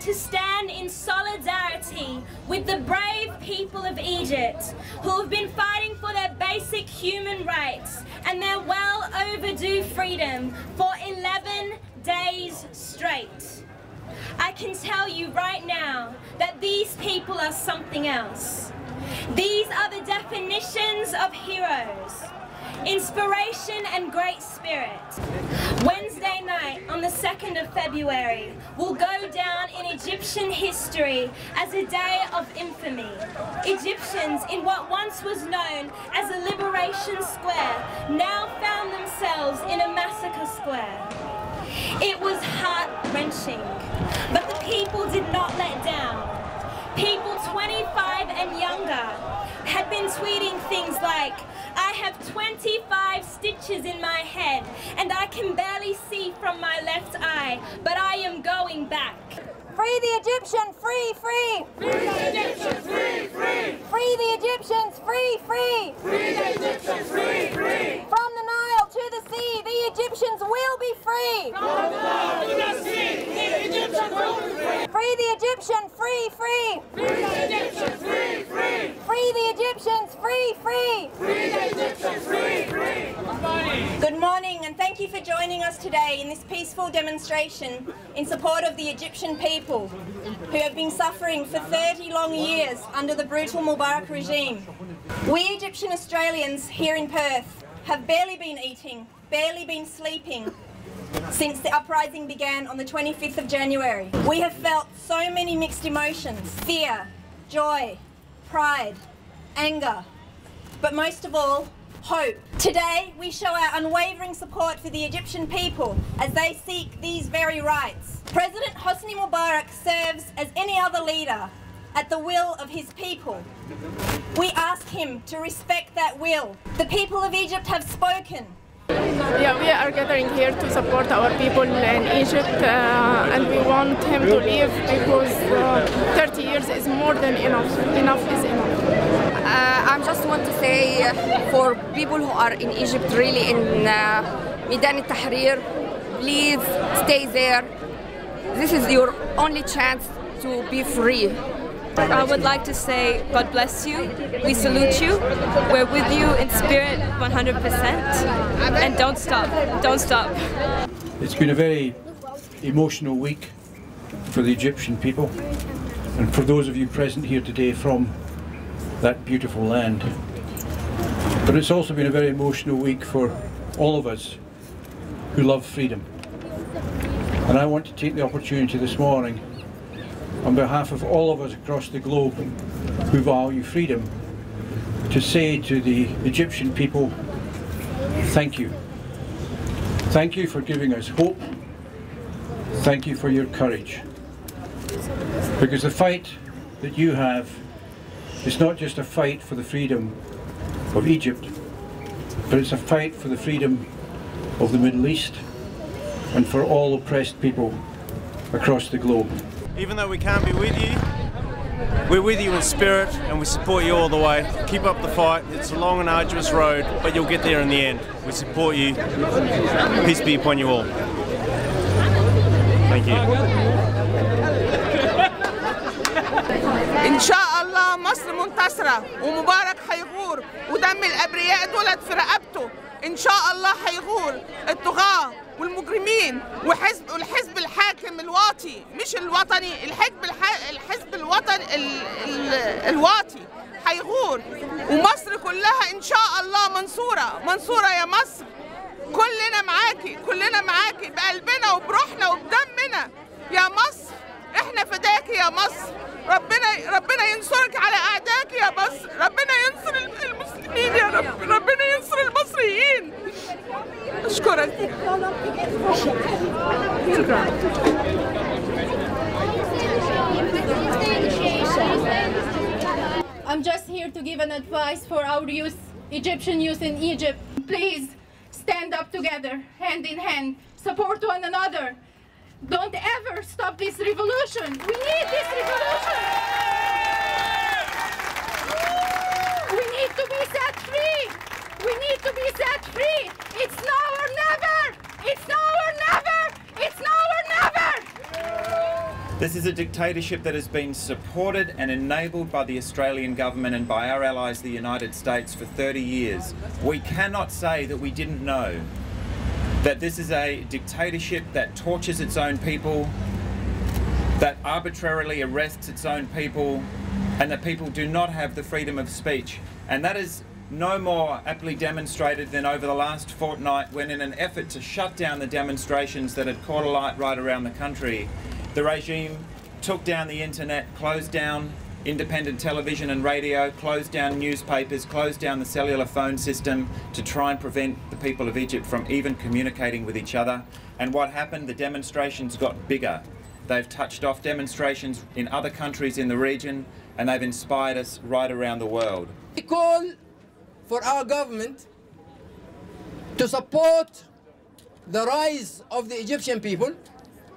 to stand in solidarity with the brave people of Egypt who have been fighting for their basic human rights and their well overdue freedom for 11 days straight. I can tell you right now that these people are something else. These are the definitions of heroes, inspiration and great spirit. Wednesday night on the 2nd of February will go down in Egyptian history as a day of infamy. Egyptians in what once was known as a liberation square now found themselves in a massacre square. It was heart-wrenching, but the people did not let down. People 25 and younger had been tweeting things like, "I have 25 stitches in my head and I can barely see from my left eye, but I am going back." Free the Egyptians, free, free! Free the Egyptians, free, free! Free the Egyptians, free, free! Free the Egyptians, free, free! From the Nile to the sea, the Egyptians will be free! From the Nile to the sea, the Egyptians will be free! Free the Egyptians, free, free! Free the Egyptians, free, free! Free the Egyptians, free, free! Free the Egyptians, free, free! Good morning, and thank you for joining us today in this peaceful demonstration in support of the Egyptian people who have been suffering for 30 long years under the brutal Mubarak regime. We Egyptian Australians here in Perth have barely been eating, barely been sleeping since the uprising began on the 25th of January. We have felt so many mixed emotions: fear, joy, pride, anger, but most of all, hope. Today we show our unwavering support for the Egyptian people as they seek these very rights. President Hosni Mubarak serves as any other leader at the will of his people. We ask him to respect that will. The people of Egypt have spoken. Yeah, we are gathering here to support our people in Egypt and we want him to leave because 30 years is more than enough. Enough is enough. I just want to say for people who are in Egypt, really in Maidan al-Tahrir, please stay there. This is your only chance to be free. I would like to say God bless you, we salute you, we're with you in spirit 100%, and don't stop, don't stop. It's been a very emotional week for the Egyptian people and for those of you present here today from that beautiful land. But it's also been a very emotional week for all of us who love freedom. And I want to take the opportunity this morning on behalf of all of us across the globe who value freedom to say to the Egyptian people, thank you. Thank you for giving us hope. Thank you for your courage. Because the fight that you have is not just a fight for the freedom of Egypt, but it's a fight for the freedom of the Middle East and for all oppressed people across the globe. Even though we can't be with you, we're with you in spirit and we support you all the way. Keep up the fight. It's a long and arduous road, but you'll get there in the end. We support you. Peace be upon you all. Thank you. إن شاء الله مصر منتصرة ومبارك هيغور ودم الأبرياء دولت في رقبته. إن شاء الله هيغور الطغاة والمجرمين والحزب الحاكم الواطي مش الوطني، الحزب الوطني الواطي هيغور، ومصر كلها إن شاء الله منصورة. منصورة يا مصر، كلنا معاكي، كلنا معاكي بقلبنا وبروحنا وبدمنا يا مصر. احنا فداكي يا مصر. ربنا ينصرك على اعدائك يا مصر. ربنا ينصر المسلمين يا رب. ربنا ينصر المصريين. اشكرك. I'm just here to give an advice for our youth, Egyptian youth in Egypt. Please stand up together, hand in hand, support one another. Don't ever stop this revolution. We need this revolution. We need to be set free. We need to be set free. It's now or never. It's now or never. It's now or never. This is a dictatorship that has been supported and enabled by the Australian government and by our allies, the United States, for 30 years. We cannot say that we didn't know that this is a dictatorship that tortures its own people, that arbitrarily arrests its own people, and that people do not have the freedom of speech. And that is no more aptly demonstrated than over the last fortnight, when in an effort to shut down the demonstrations that had caught alight right around the country, the regime took down the internet, closed down independent television and radio, closed down newspapers, closed down the cellular phone system to try and prevent the people of Egypt from even communicating with each other. And what happened? The demonstrations got bigger. They've touched off demonstrations in other countries in the region, and they've inspired us right around the world. We call for our government to support the rise of the Egyptian people.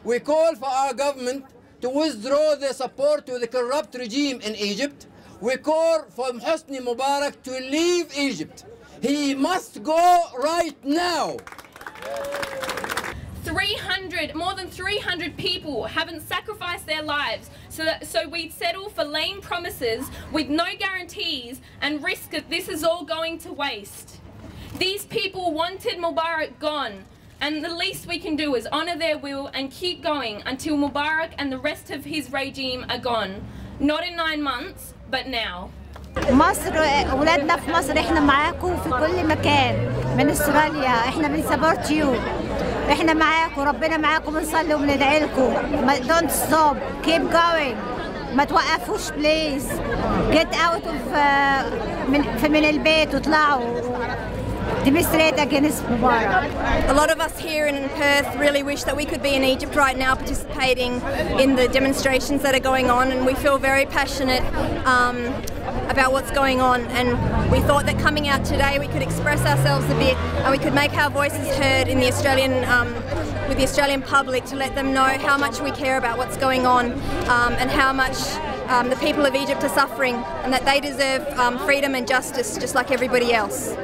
We call for our government to withdraw their support to the corrupt regime in Egypt. We call for Hosni Mubarak to leave Egypt. He must go right now. More than 300 people haven't sacrificed their lives so we'd settle for lame promises with no guarantees and risk that this is all going to waste. These people wanted Mubarak gone, and the least we can do is honour their will and keep going until Mubarak and the rest of his regime are gone. Not in 9 months, but now. مصر ولادنا في مصر احنا معاكم في كل مكان من استراليا احنا بنسبورت يو احنا معاكم ربنا معاكم بنصلي وبندعي لكم don't stop keep going ما توقفوش please get out of من البيت وطلعوا demonstrate against Mubarak. A lot of us here in Perth really wish that we could be in Egypt right now participating in the demonstrations that are going on, and we feel very passionate about what's going on, and we thought that coming out today we could express ourselves a bit and we could make our voices heard in the Australian with the Australian public to let them know how much we care about what's going on and how much the people of Egypt are suffering, and that they deserve freedom and justice just like everybody else.